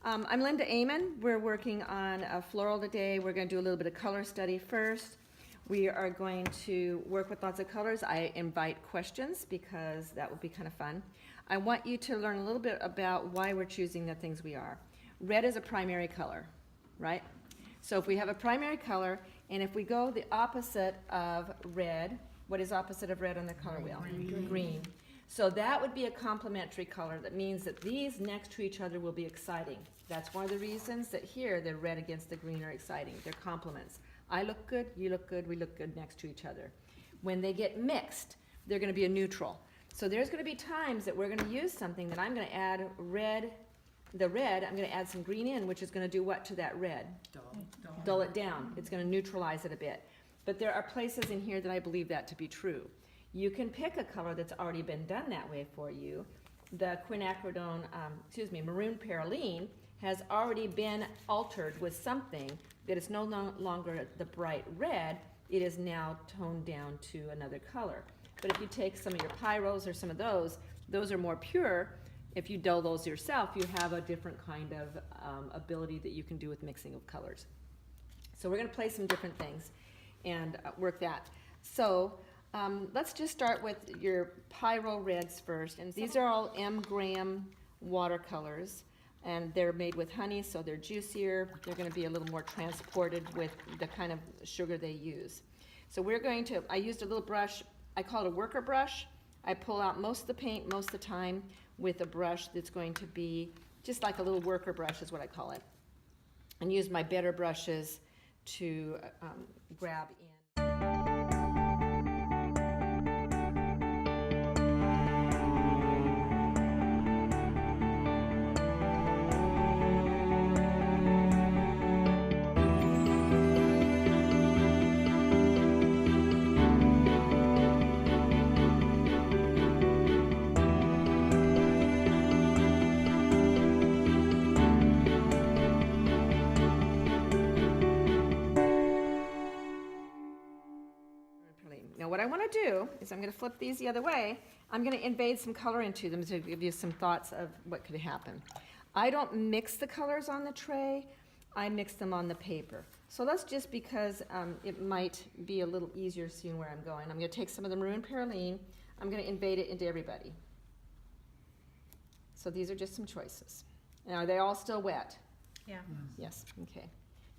I'm Linda Amon. We're working on a floral today. We're going to do a little bit of color study first. We are going to work with lots of colors. I invite questions because that will be kind of fun. I want you to learn a little bit about why we're choosing the things we are. Red is a primary color, right? So if we have a primary color, and if we go the opposite of red, what is opposite of red on the color wheel? Green. So that would be a complementary color. That means that these next to each other will be exciting. That's one of the reasons that here the red against the green are exciting. They're complements. I look good, you look good, we look good next to each other. When they get mixed, they're going to be a neutral. So there's going to be times that we're going to use something that I'm going to add red, I'm going to add some green in, which is going to do what to that red? Dull it down. It's going to neutralize it a bit. But there are places in here that I believe that to be true. You can pick a color that's already been done that way for you. The Quinacridone, Maroon Perylene has already been altered with something that is no longer the bright red. It is now toned down to another color. But if you take some of your Pyros or some of those are more pure. If you dull those yourself, you have a different kind of ability that you can do with mixing of colors. So we're going to play some different things and work that. So let's just start with your Pyro Reds first. And these are all M. Graham watercolors. And they're made with honey, so they're juicier. They're going to be a little more transported with the kind of sugar they use. So we're going to, I used a little brush, I call it a worker brush. I pull out most of the paint most of the time with a brush that's going to be just like a little worker brush is what I call it. And use my better brushes to grab in. Now what I want to do is I'm going to flip these the other way. I'm going to invade some color into them to give you some thoughts of what could happen. I don't mix the colors on the tray. I mix them on the paper. So that's just because it might be a little easier seeing where I'm going. I'm going to take some of the Maroon Perylene. I'm going to invade it into everybody. So these are just some choices. Now, are they all still wet? Yeah. Yes. Okay.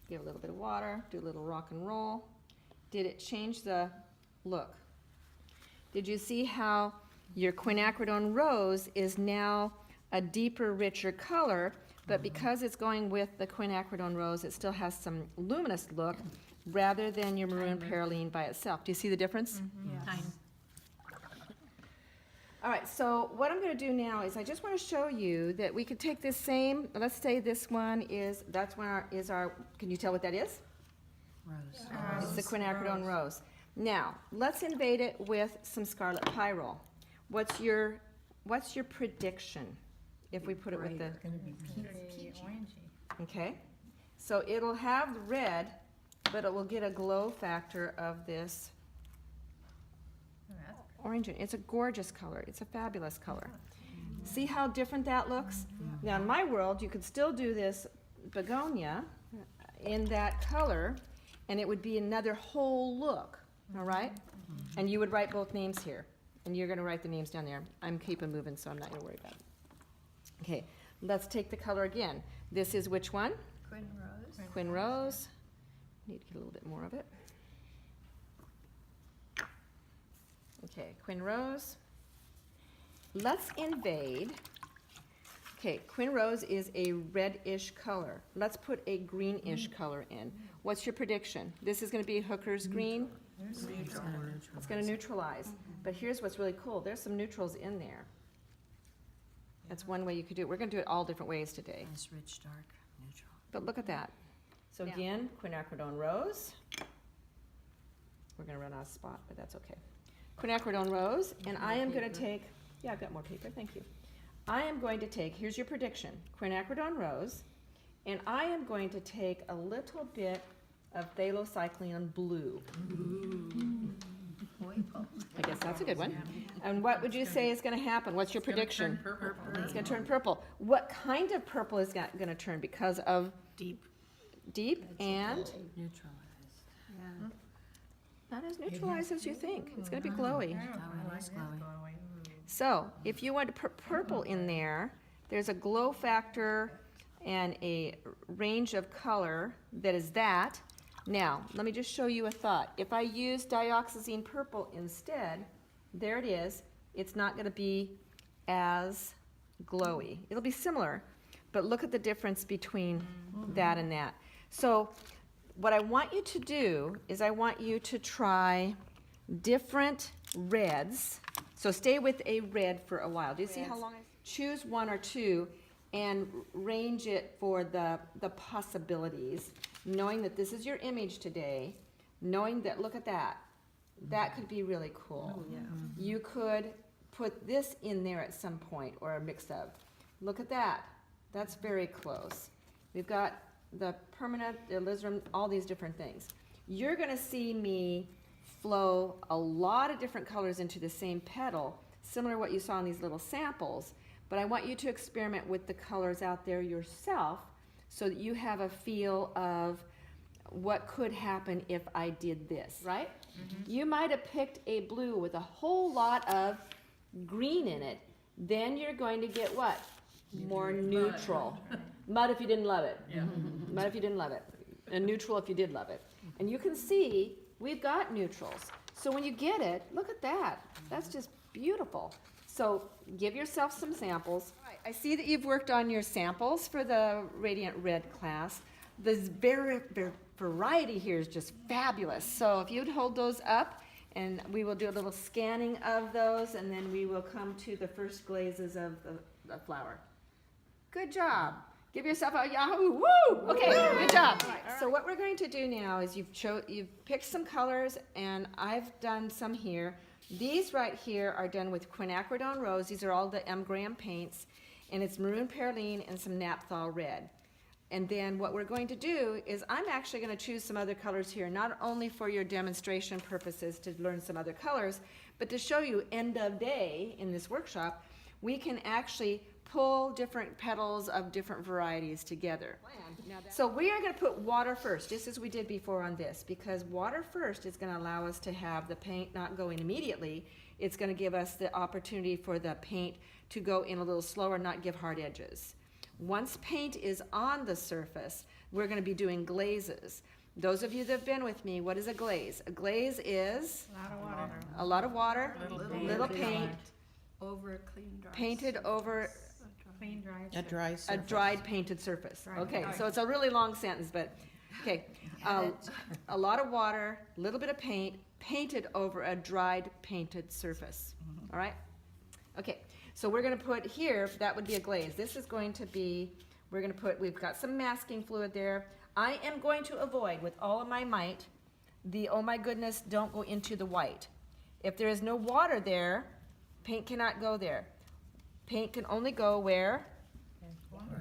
Give a little bit of water. Do a little rock and roll. Did it change the look? Did you see how your Quinacridone Rose is now a deeper, richer color, but because it's going with the Quinacridone Rose, it still has some luminous look rather than your Maroon Perylene by itself. Do you see the difference? Yes. All right, so what I'm going to do now is I just want to show you that we could take this same, let's say this one is, can you tell what that is? Rose. It's the Quinacridone Rose. Now, let's invade it with some Scarlet Pyrrol. What's your prediction if we put it with the... It's going to be Pretty orangey. Okay, so it'll have the red, but it will get a glow factor of this Oh, that's orange. It's a gorgeous color. It's a fabulous color. See how different that looks? Now, in my world, you could still do this begonia in that color, and it would be another whole look, all right? And you would write both names here, and you're going to write the names down there. I'm keeping moving, so I'm not going to worry about it. Okay, let's take the color again. This is which one? Quin Rose. Quin Rose. Need to get a little bit more of it. Okay, Quin Rose. Let's invade. Okay, Quin Rose is a reddish color. Let's put a greenish color in. What's your prediction? This is going to be Hooker's green. It's It's going to neutralize. But here's what's really cool. There's some neutrals in there. That's one way you could do it. We're going to do it all different ways today. nice, rich, dark, neutral. But look at that. So Yeah. again, Quinacridone Rose. We're going to run out of spot, but that's okay. Quinacridone Rose, and I am going to take, yeah, I've got more paper, thank you. I am going to take, here's your prediction, Quinacridone Rose, and I am going to take a little bit of Phthalocyan Blue. Purple. I guess that's a good one. And what would you say is gonna happen? What's your prediction? It's gonna turn purple. What kind of purple is gonna turn because of Deep. deep and Neutralized. Yeah. not as neutralized as you think? It's gonna be glowy. I it like is this glowy. glowy. So if you want to put purple in there, there's a glow factor and a range of color that is that. Now, let me just show you a thought. If I use dioxazine purple instead, there it is. It's not going to be as glowy. It'll be similar, but look at the difference between that and that. So what I want you to do is I want you to try different reds. So stay with a red for a while. Do you see how long? Choose one or two and range it for the possibilities, knowing that this is your image today, knowing that, look at that. That could be really cool. You could put this in there at some point, or a mix of. Look at that. That's very close. We've got the permanent, the alizarin, all these different things. You're gonna see me flow a lot of different colors into the same petal, similar to what you saw in these little samples, but I want you to experiment with the colors out there yourself so that you have a feel of what could happen if I did this, right? You might have picked a blue with a whole lot of green in it. Then you're going to get what? More neutral. Mud if you didn't love it. Mud if you didn't love it. And neutral if you did love it. And you can see we've got neutrals. So when you get it, look at that. That's just beautiful. So give yourself some samples. All right, I see that you've worked on your samples for the Radiant Red class. The variety here is just fabulous. So if you'd hold those up, and we will do a little scanning of those, and then we will come to the first glazes of the flower. Good job. Give yourself a Yahoo! Woo! Okay, good job. So what we're going to do now is you've picked some colors, and I've done some here. These right here are done with Quinacridone Rose. These are all the M. Graham paints, and it's maroon perylene and some naphthol red. And then what we're going to do is I'm actually going to choose some other colors here, not only for your demonstration purposes to learn some other colors, but to show you end of day in this workshop, we can actually pull different petals of different varieties together. So we are going to put water first, just as we did before on this, because water first is going to allow us to have the paint not going immediately. It's going to give us the opportunity for the paint to go in a little slower, not give hard edges. Once paint is on the surface, we're going to be doing glazes. Those of you that have been with me, what is a glaze? A glaze is A lot of water. a lot of water, little paint, Over a clean dry. painted over Clean, dry. A dry surface. a dried painted surface. Dried. Okay, Okay. so it's a really long sentence, but, okay. A lot of water, a little bit of paint, painted over a dried painted surface. All right? Okay, so we're gonna put here, that would be a glaze. This is going to be, we're gonna put, we've got some masking fluid there. I am going to avoid, with all of my might, the, oh my goodness, don't go into the white. If there is no water there, paint cannot go there. Paint can only go where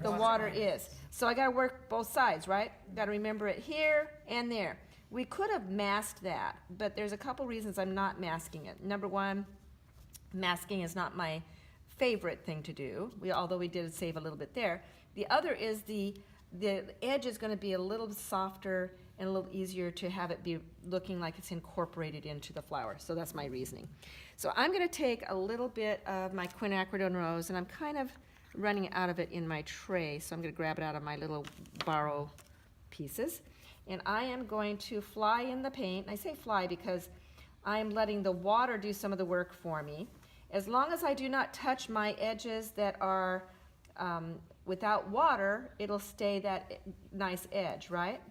the water is. So I gotta work both sides, right? Gotta remember it here and there. We could have masked that, but there's a couple reasons I'm not masking it. Number one, masking is not my favorite thing to do, although we did save a little bit there. The other is the edge is gonna be a little softer and a little easier to have it be looking like it's incorporated into the flower. So that's my reasoning. So I'm gonna take a little bit of my Quinacridone Rose, and I'm kind of running out of it in my tray, so I'm gonna grab it out of my little borrow pieces. And I am going to fly in the paint. And I say fly because I'm letting the water do some of the work for me. As long as I do not touch my edges that are without water, it'll stay that nice edge, right?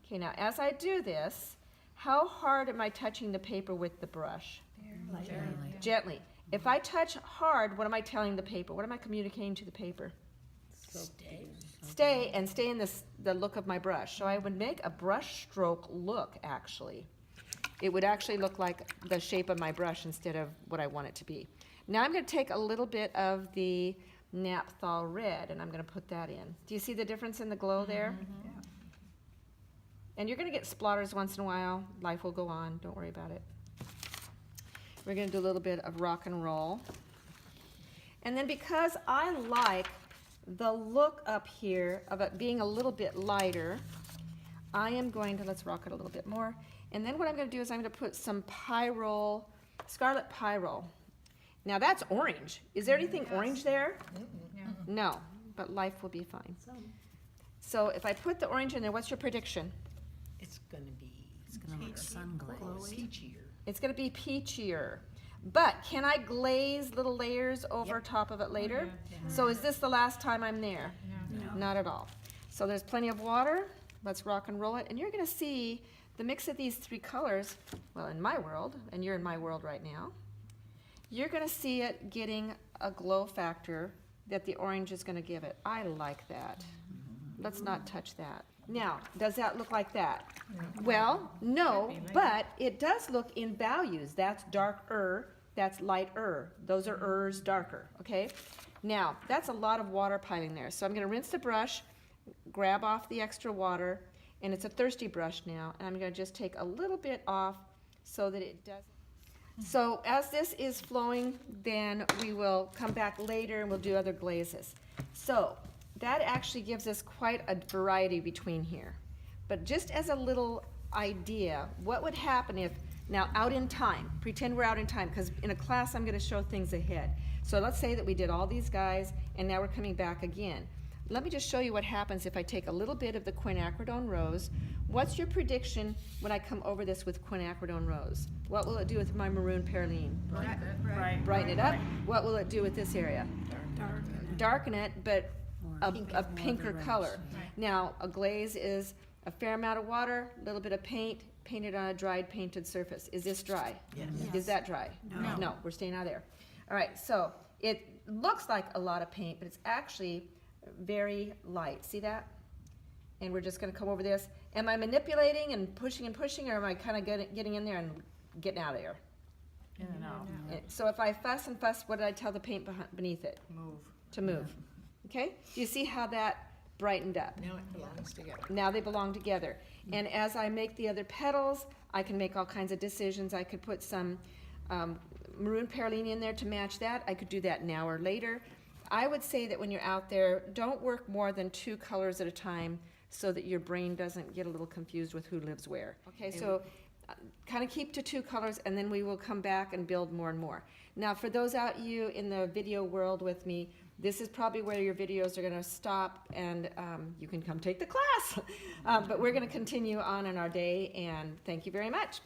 Okay, now as I do this, how hard am I touching the paper with the brush? Gently. If I touch hard, what am I telling the paper? What am I communicating to the paper? Stay, and stay in the look of my brush. So I would make a brush stroke look, actually. It would actually look like the shape of my brush instead of what I want it to be. Now I'm going to take a little bit of the naphthol red, and I'm going to put that in. Do you see the difference in the glow there? And you're going to get splatters once in a while. Life will go on. Don't worry about it. we're gonna do a little bit of rock and roll. And then because I like the look up here of it being a little bit lighter, I am going to, let's rock it a little bit more. And then what I'm gonna do is I'm gonna put some Pyrrol, Scarlet Pyrrol. Now that's orange. Is there anything orange there? Yeah. No, but life will be fine. So if I put the orange in there, what's your prediction? It's gonna Peachy, look sun-glazed. Peachier. It's gonna be peachier. But can I glaze little layers over top of it later? Yeah. So is this the last time I'm there? Yeah. Not at all. So there's plenty of water. Let's rock and roll it. And you're gonna see the mix of these three colors, well, in my world, and you're in my world right now, you're gonna see it getting a glow factor that the orange is gonna give it. I like that. Let's not touch that. Now, does that look like that? Well, no, but it does look in values. That's darker, that's lighter. Those are ers darker, okay? Now, that's a lot of water piling there. So I'm gonna rinse the brush, grab off the extra water, and it's a thirsty brush now, and I'm gonna just take a little bit off so that it doesn't. So as this is flowing, then we will come back later and we'll do other glazes. So that actually gives us quite a variety between here. But just as a little idea, what would happen if, now out in time, pretend we're out in time, because in a class I'm gonna show things ahead. So let's say that we did all these guys and now we're coming back again. Let me just show you what happens if I take a little bit of the Quinacridone Rose. What's your prediction when I come over this with Quinacridone Rose? What will it do with my maroon perline? Brighten it up. What will it do with this area? Darken it, but a pinker color. Now, a glaze is a fair amount of water, a little bit of paint, painted on a dried painted surface. Is this dry? Yes. Is that dry? No, we're staying out of there. All right, so it looks like a lot of paint, but it's actually very light. See that? And we're just gonna come over this. Am I manipulating and pushing, or am I kind of getting in there and getting out of there? So if I fuss and fuss, what did I tell the paint beneath it? To move. Okay? Do you see how that brightened up? Now it belongs together. Now they belong together. And as I make the other petals, I can make all kinds of decisions. I could put some maroon perline in there to match that. I could do that now or later. I would say that when you're out there, don't work more than 2 colors at a time so that your brain doesn't get a little confused with who lives where. Okay, so kind of keep to 2 colors and then we will come back and build more and more. Now for those out you in the video world with me, this is probably where your videos are gonna stop and you can come take the class. But we're gonna continue on in our day and thank you very much.